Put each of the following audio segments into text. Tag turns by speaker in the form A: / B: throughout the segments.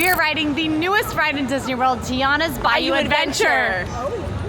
A: We are riding the newest ride in Disney World, Tiana's Bayou Adventure.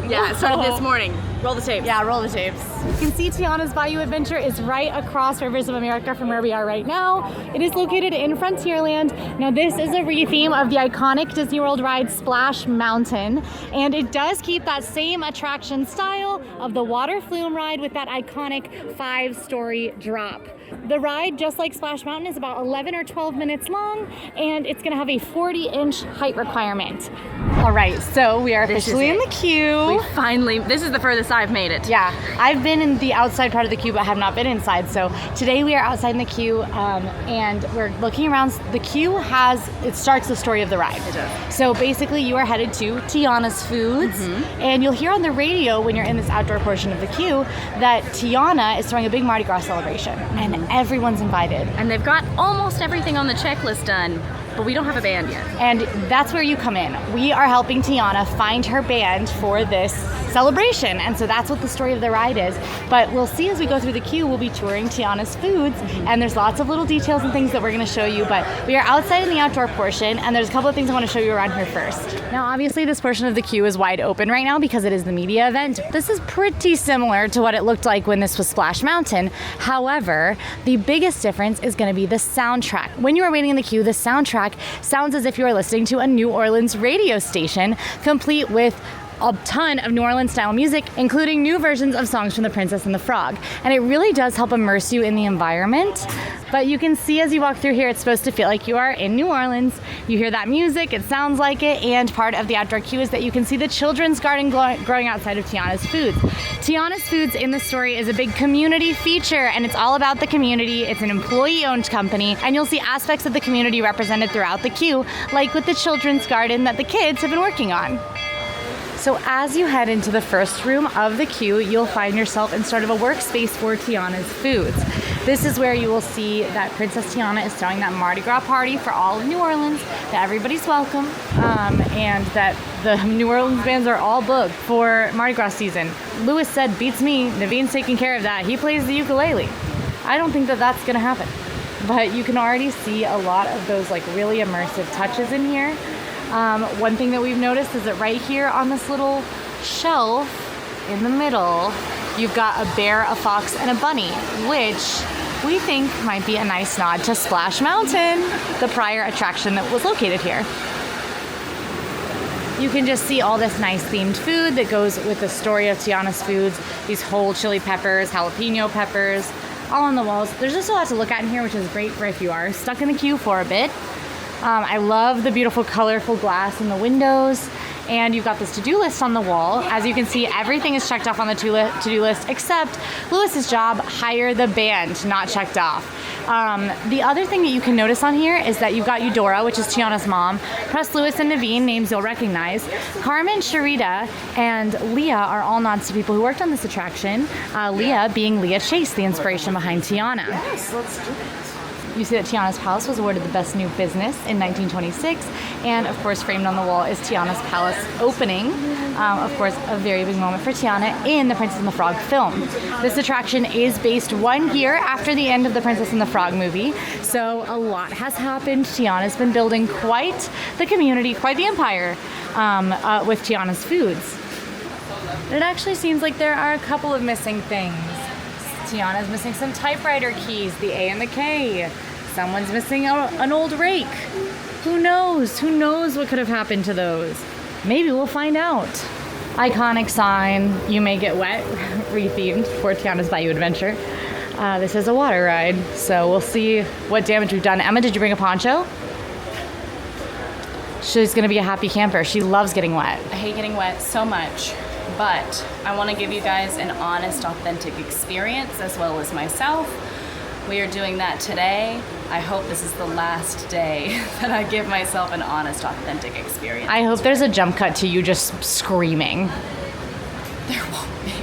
B: Yeah, it started this morning. Roll the tapes.
A: Yeah, roll the tapes. You can see Tiana's Bayou Adventure is right across Rivers of America from where we are right now. It is located in Frontierland. Now this is a retheme of the iconic Disney World ride Splash Mountain, and it does keep that same attraction style of the water flume ride with that iconic 5-story drop. The ride, just like Splash Mountain, is about 11 or 12 minutes long, and it's gonna have a 40-inch height requirement. All right, so we are officially in the queue.
B: We finally, this is the furthest I've made it.
A: Yeah, I've been in the outside part of the queue, but have not been inside. So today we are outside in the queue, and we're looking around. The queue it starts the story of the ride.
B: It does.
A: So basically you are headed to Tiana's Foods, and you'll hear on the radio when you're in this outdoor portion of the queue that Tiana is throwing a big Mardi Gras celebration, and everyone's invited.
B: And they've got almost everything on the checklist done, but we don't have a band yet.
A: And that's where you come in. We are helping Tiana find her band for this celebration, and so that's what the story of the ride is. But we'll see as we go through the queue, we'll be touring Tiana's Foods, and there's lots of little details and things that we're gonna show you, but we are outside in the outdoor portion, and there's a couple of things I wanna show you around here first. Now, obviously this portion of the queue is wide open right now because it is the media event. This is pretty similar to what it looked like when this was Splash Mountain. However, the biggest difference is gonna be the soundtrack. When you are waiting in the queue, the soundtrack sounds as if you are listening to a New Orleans radio station, complete with a ton of New Orleans style music, including new versions of songs from The Princess and the Frog. And it really does help immerse you in the environment. But you can see as you walk through here, it's supposed to feel like you are in New Orleans. You hear that music, it sounds like it, and part of the outdoor queue is that you can see the children's garden growing outside of Tiana's Foods. Tiana's Foods in the story is a big community feature, and it's all about the community. It's an employee-owned company, and you'll see aspects of the community represented throughout the queue, like with the children's garden that the kids have been working on. So as you head into the first room of the queue, you'll find yourself in sort of a workspace for Tiana's Foods. This is where you will see that Princess Tiana is throwing that Mardi Gras party for all of New Orleans, that everybody's welcome, and that the New Orleans bands are all booked for Mardi Gras season. Louis said, beats me, Naveen's taking care of that. He plays the ukulele. I don't think that that's gonna happen. But you can already see a lot of those like really immersive touches in here. One thing that we've noticed is that right here on this little shelf in the middle, you've got a bear, a fox, and a bunny, which we think might be a nice nod to Splash Mountain, the prior attraction that was located here. You can just see all this nice themed food that goes with the story of Tiana's Foods, these whole chili peppers, jalapeno peppers, all on the walls. There's just a lot to look at in here, which is great for if you are stuck in the queue for a bit. I love the beautiful colorful glass in the windows, and you've got this to-do list on the wall. As you can see, everything is checked off on the to-do list except Louis's job, hire the band, not checked off. The other thing that you can notice on here is that you've got Eudora, which is Tiana's mom, plus Louis and Naveen, names you'll recognize. Carmen, Sharita, and Leah are all nods to people who worked on this attraction. Leah being Leah Chase, the inspiration behind Tiana.
B: Yes, let's do it.
A: You see that Tiana's Palace was awarded the Best New Business in 1926, and of course framed on the wall is Tiana's Palace opening. Of course, a very big moment for Tiana in the Princess and the Frog film. This attraction is based 1 year after the end of the Princess and the Frog movie, so a lot has happened. Tiana's been building quite the community, quite the empire with Tiana's Foods. It actually seems like there are a couple of missing things. Tiana's missing some typewriter keys, the A and the K. Someone's missing an old rake. Who knows? Who knows what could have happened to those? Maybe we'll find out. Iconic sign, you may get wet, rethemed for Tiana's Bayou Adventure. This is a water ride, so we'll see what damage we've done. Emma, did you bring a poncho? She's gonna be a happy camper. She loves getting wet.
B: I hate getting wet so much, but I want to give you guys an honest, authentic experience as well as myself. We are doing that today. I hope this is the last day that I give myself an honest, authentic experience.
A: I hope there's a jump cut to you just screaming.
B: There won't be.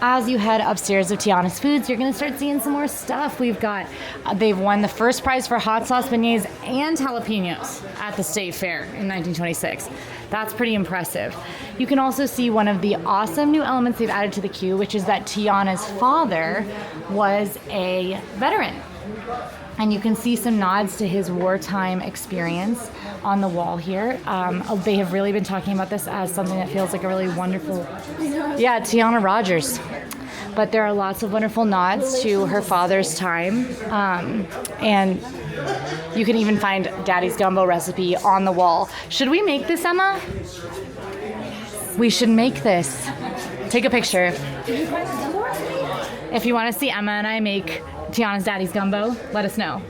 A: As you head upstairs of Tiana's Foods, you're going to start seeing some more stuff. We've got, they've won the first prize for hot sauce beignets and jalapenos at the State Fair in 1926. That's pretty impressive. You can also see one of the awesome new elements they've added to the queue, which is that Tiana's father was a veteran. And you can see some nods to his wartime experience on the wall here. They have really been talking about this as something that feels like a really wonderful... Yeah, Tiana Rogers. But there are lots of wonderful nods to her father's time. And you can even find Daddy's gumbo recipe on the wall. Should we make this, Emma? We should make this. Take a picture. If you want to see Emma and I make Tiana's Daddy's gumbo, let us know.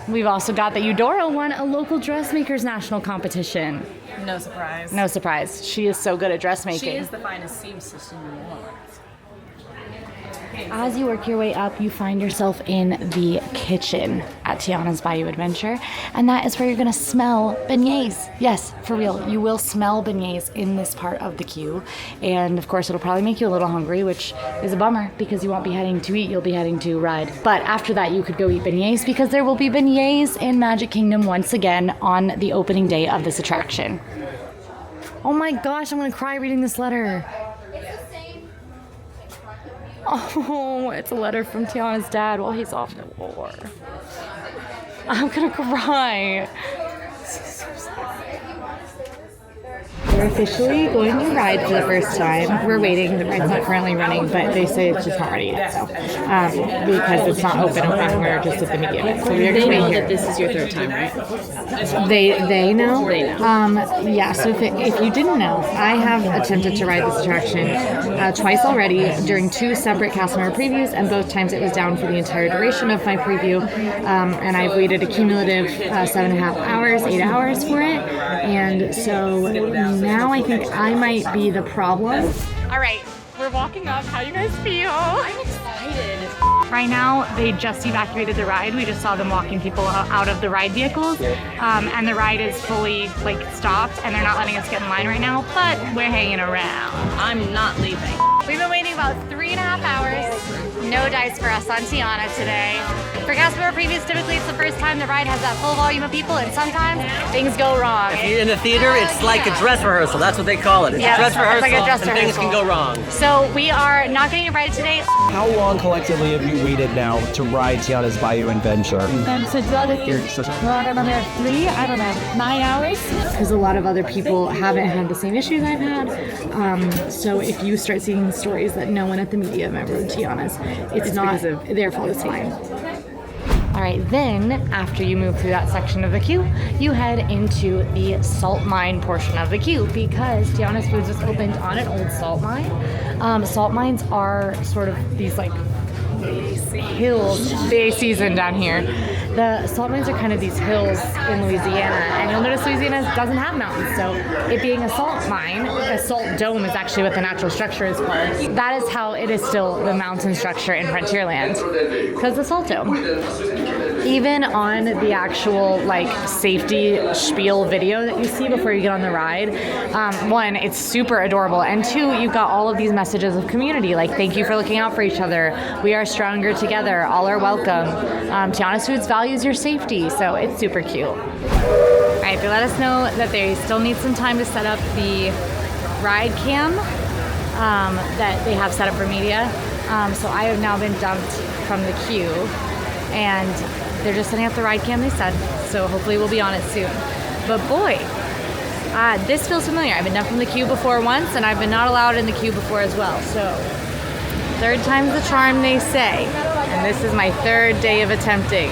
A: We've also got that Eudora won a local dressmakers national competition.
B: No surprise.
A: No surprise. She is so good at dressmaking.
B: She is the finest seamstress in New Orleans.
A: As you work your way up, you find yourself in the kitchen at Tiana's Bayou Adventure, and that is where you're going to smell beignets. Yes, for real, you will smell beignets in this part of the queue, and of course it'll probably make you a little hungry, which is a bummer because you won't be heading to eat, you'll be heading to ride. But after that, you could go eat beignets because there will be beignets in Magic Kingdom once again on the opening day of this attraction. Oh my gosh, I'm going to cry reading this letter. Oh, it's a letter from Tiana's dad while he's off at war. I'm gonna cry. We're officially going to ride for the first time. We're waiting. The ride's not currently running, but they say it's just not ready yet. So, because it's not open, we're just at the beginning. So we're just waiting here.
B: That this is your third time, right?
A: They know.
B: They know.
A: Yeah. So if you didn't know, I have attempted to ride this attraction twice already during 2 separate cast member previews, and both times it was down for the entire duration of my preview. And I've waited a cumulative 7.5 hours, 8 hours for it, and so now I think I might be the problem. All right, we're walking up. How do you guys feel?
B: I'm excited.
A: Right now, they just evacuated the ride. We just saw them walking people out of the ride vehicles, and the ride is fully stopped, and they're not letting us get in line right now, but we're hanging around.
B: I'm not leaving.
A: We've been waiting about 3.5 hours. No dice for us on Tiana today. For cast member previews, typically it's the first time the ride has that full volume of people, and sometimes things go wrong.
C: If you're in the theater, it's like a dress rehearsal. That's what they call it. It's a dress rehearsal,
A: it's like a dress
C: and things can go wrong.
A: So we are not getting invited today.
D: How long collectively have you waited now to ride Tiana's Bayou Adventure?
A: Since another 3, I don't know, 9 hours. Because a lot of other people haven't had the same issues I've had. So if you start seeing stories that no one at the media member of Tiana's, it's not their fault, it's fine. All right, then after you move through that section of the queue, you head into the salt mine portion of the queue because Tiana's Foods just opened on an old salt mine. Salt mines are sort of these hills, bay season down here. The salt mines are kind of these hills in Louisiana, and you'll notice Louisiana doesn't have mountains, so it being a salt mine, a salt dome is actually what the natural structure is called. That is how it is still the mountain structure in Frontierland, because the salt dome. Even on the actual safety spiel video that you see before you get on the ride, one, it's super adorable, and two, you've got all of these messages of community, like thank you for looking out for each other, we are stronger together, all are welcome. Tiana's Foods values your safety, so it's super cute. All right, they let us know that they still need some time to set up the ride cam that they have set up for media. So I have now been dumped from the queue, and they're just setting up the ride cam, they said, so hopefully we'll be on it soon. But boy, this feels familiar. I've been dumped from the queue before once, and I've been not allowed in the queue before as well, so third time's the charm, they say, and this is my 3rd day of attempting.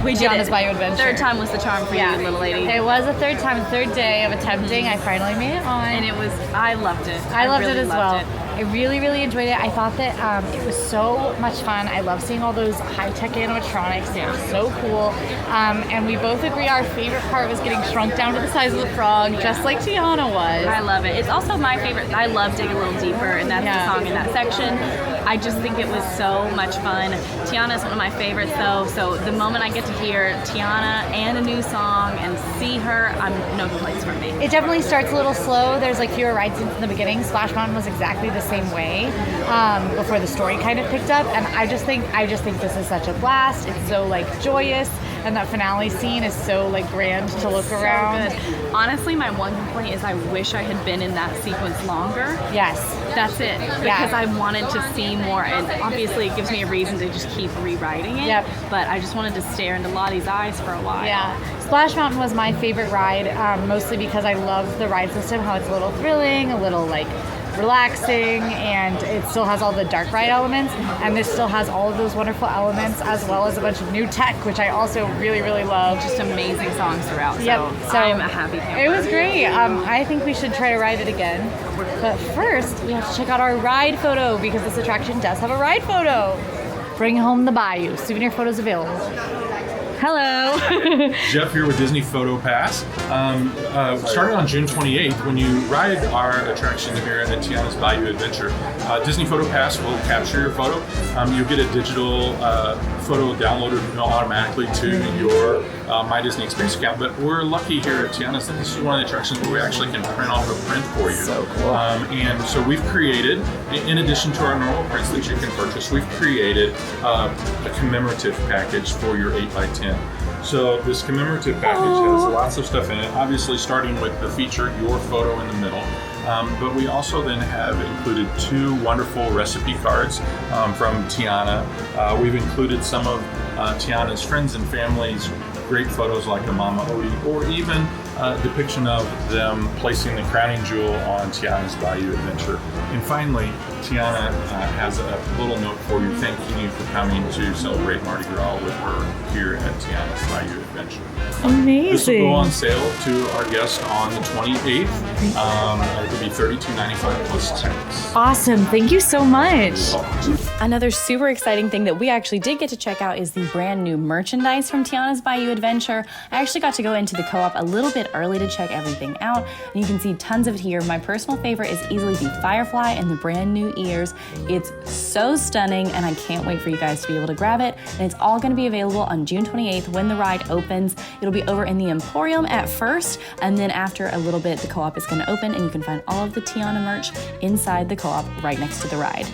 B: We did
A: Tiana's
B: it.
A: Bayou Adventure.
B: Third time was the charm for you, little lady.
A: It was a third day of attempting. I finally made it on.
B: And I loved it.
A: I loved
B: really
A: it as
B: loved
A: well.
B: it.
A: I really, really enjoyed it. I thought that it was so much fun. I love seeing all those high-tech animatronics. They were so cool. And we both agree our favorite part was getting shrunk down to the size of the frog, just like Tiana was.
B: I love it. It's also my favorite. I love Dig a Little Deeper, and that's the song in that section. I just think it was so much fun. Tiana is one of my favorites, though. So the moment I get to hear Tiana and a new song and see her, no complaints from me.
A: It definitely starts a little slow. There's like fewer ride scenes in the beginning. Splash Mountain was exactly the same way before the story kind of picked up, and I just think this is such a blast. It's so like joyous, and that finale scene is so like grand to look around.
B: Good. Honestly, my one complaint is I wish I had been in that sequence longer.
A: Yes,
B: that's it. Because I wanted to see more, and obviously it gives me a reason to just keep rewriting it.
A: Yep.
B: But I just wanted to stare into Lottie's eyes for a while.
A: Yeah. Splash Mountain was my favorite ride, mostly because I love the ride system, how it's a little thrilling, a little like relaxing, and it still has all the dark ride elements, and this still has all of those wonderful elements as well as a bunch of new tech, which I also really, really love.
B: Just amazing songs throughout.
A: Yep.
B: So I'm a happy camper.
A: It was great. I think we should try to ride it again. But first, we have to check out our ride photo because this attraction does have a ride photo. Bring home the Bayou. Souvenir photos available. Hello.
E: Jeff here with Disney Photo Pass. Starting on June 28th, when you ride our attraction here at Tiana's Bayou Adventure, Disney Photo Pass will capture your photo. You'll get a digital photo downloaded automatically to your My Disney Experience account. But we're lucky here at Tiana's that this is one of the attractions where we actually can print off a print for you.
C: So cool.
E: And so we've created, in addition to our normal prints that you can purchase, we've created a commemorative package for your 8x10. So this commemorative package has lots of stuff in it, obviously starting with the feature, your photo in the middle. But we also then have included 2 wonderful recipe cards from Tiana. We've included some of Tiana's friends and family's great photos like a Mama Odie, or even a depiction of them placing the crowning jewel on Tiana's Bayou Adventure. And finally, Tiana has a little note for you, thanking you for coming to celebrate Mardi Gras with her here at Tiana's Bayou Adventure.
A: Amazing.
E: This will go on sale to our guests on the 28th. It'll be $32.95 plus tax.
A: Awesome. Thank you so much.
B: Another super exciting thing that we actually did get to check out is the brand new merchandise from Tiana's Bayou Adventure. I actually got to go into the co-op a little bit early to check everything out, and you can see tons of it here. My personal favorite is easily the Firefly and the brand new ears. It's so stunning, and I can't wait for you guys to be able to grab it. And it's all going to be available on June 28th when the ride opens. It'll be over in the Emporium at first, and then after a little bit, the co-op is going to open, and you can find all of the Tiana merch inside the co-op right next to the ride.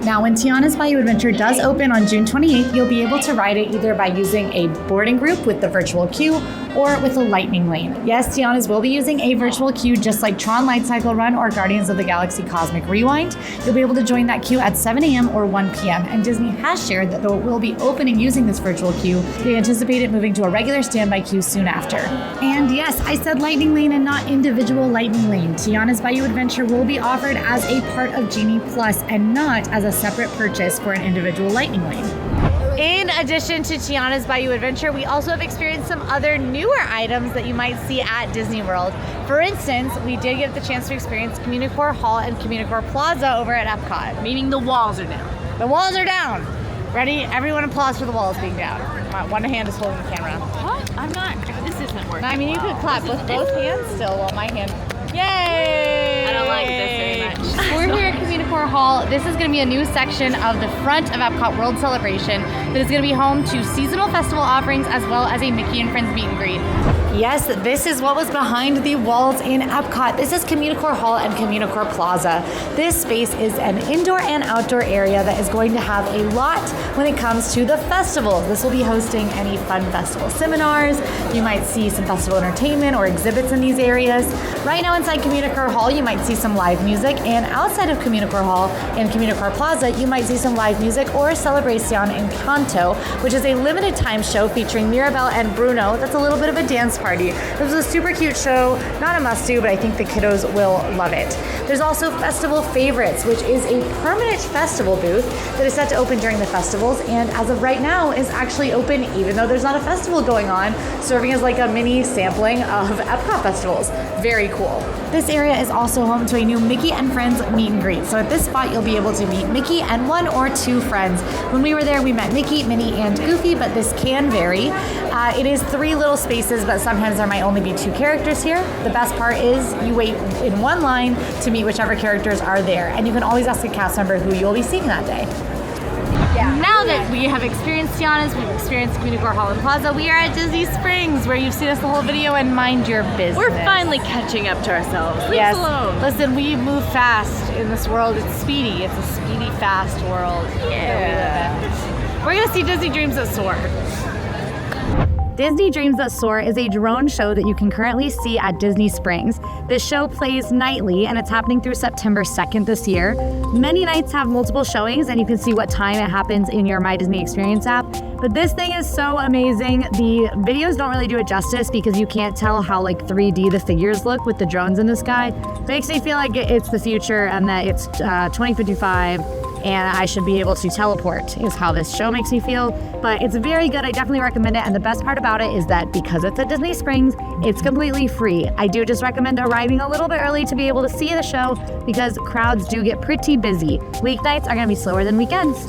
A: Now, when Tiana's Bayou Adventure does open on June 28th, you'll be able to ride it either by using a boarding group with the virtual queue or with a lightning lane. Yes, Tiana's will be using a virtual queue just like Tron Light Cycle Run or Guardians of the Galaxy Cosmic Rewind. You'll be able to join that queue at 7 a.m. or 1 p.m. And Disney has shared that though it will be opening using this virtual queue, they anticipate it moving to a regular standby queue soon after. And yes, I said lightning lane and not individual lightning lane. Tiana's Bayou Adventure will be offered as a part of Genie Plus and not as a separate purchase for an individual lightning lane. In addition to Tiana's Bayou Adventure, we also have experienced some other newer items that you might see at Disney World. For instance, we did get the chance to experience Communicore Hall and Communicore Plaza over at EPCOT.
B: Meaning the walls are down.
A: The walls are down. Ready? Everyone applause for the walls being down. One hand is holding the camera.
B: What? I'm not. This isn't working.
A: I mean, you could clap with both hands still while my hand. Yay!
B: I don't like this very much.
A: We're here at Communicore Hall. This is going to be a new section of the front of Epcot World Celebration that is going to be home to seasonal festival offerings as well as a Mickey and Friends meet and greet. Yes, this is what was behind the walls in Epcot. This is Communicore Hall and Communicore Plaza. This space is an indoor and outdoor area that is going to have a lot when it comes to the festival. This will be hosting any fun festival seminars. You might see some festival entertainment or exhibits in these areas. Right now inside inside Communicore Hall, you might see some live music, and outside of Communicore Hall in Communicore Plaza, you might see some live music or Celebración Encanto, which is a limited time show featuring Mirabel and Bruno. That's a little bit of a dance party. This is a super cute show, not a must-do, but I think the kiddos will love it. There's also Festival Favorites, which is a permanent festival booth that is set to open during the festivals, and as of right now is actually open even though there's not a festival going on, serving as like a mini sampling of EPCOT festivals. Very cool. This area is also home to a new Mickey and Friends meet and greet. So at this spot, you'll be able to meet Mickey and 1 or 2 friends. When we were there, we met Mickey, Minnie, and Goofy, but this can vary. It is 3 little spaces, but sometimes there might only be 2 characters here. The best part is you wait in one line to meet whichever characters are there, and you can always ask a cast member who you'll be seeing that day. Now that we have experienced Tiana's, we've experienced Communicore Hall and Plaza, we are at Disney Springs, where you've seen us the whole video, and mind your business.
B: We're finally catching up to ourselves. Leave us alone.
A: Listen, we move fast in this world. It's speedy. It's a speedy, fast world that we live in. We're gonna see Disney Dreams That Soar. Disney Dreams That Soar is a drone show that you can currently see at Disney Springs. This show plays nightly, and it's happening through September 2nd this year. Many nights have multiple showings, and you can see what time it happens in your My Disney Experience app. But this thing is so amazing. The videos don't really do it justice because you can't tell how like 3D the figures look with the drones in the sky. Makes me feel like it's the future and that it's 2055. And I should be able to teleport is how this show makes me feel. But it's very good. I definitely recommend it. And the best part about it is that because it's at Disney Springs, it's completely free. I do just recommend arriving a little bit early to be able to see the show because crowds do get pretty busy. Weeknights are going to be slower than weekends.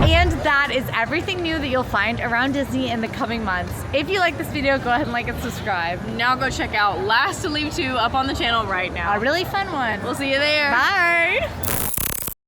A: And that is everything new that you'll find around Disney in the coming months. If you like this video, go ahead and like and subscribe.
B: Now go check out Last to Leave 2 up on the channel right now.
A: A really fun one.
B: We'll see you there.
A: Bye.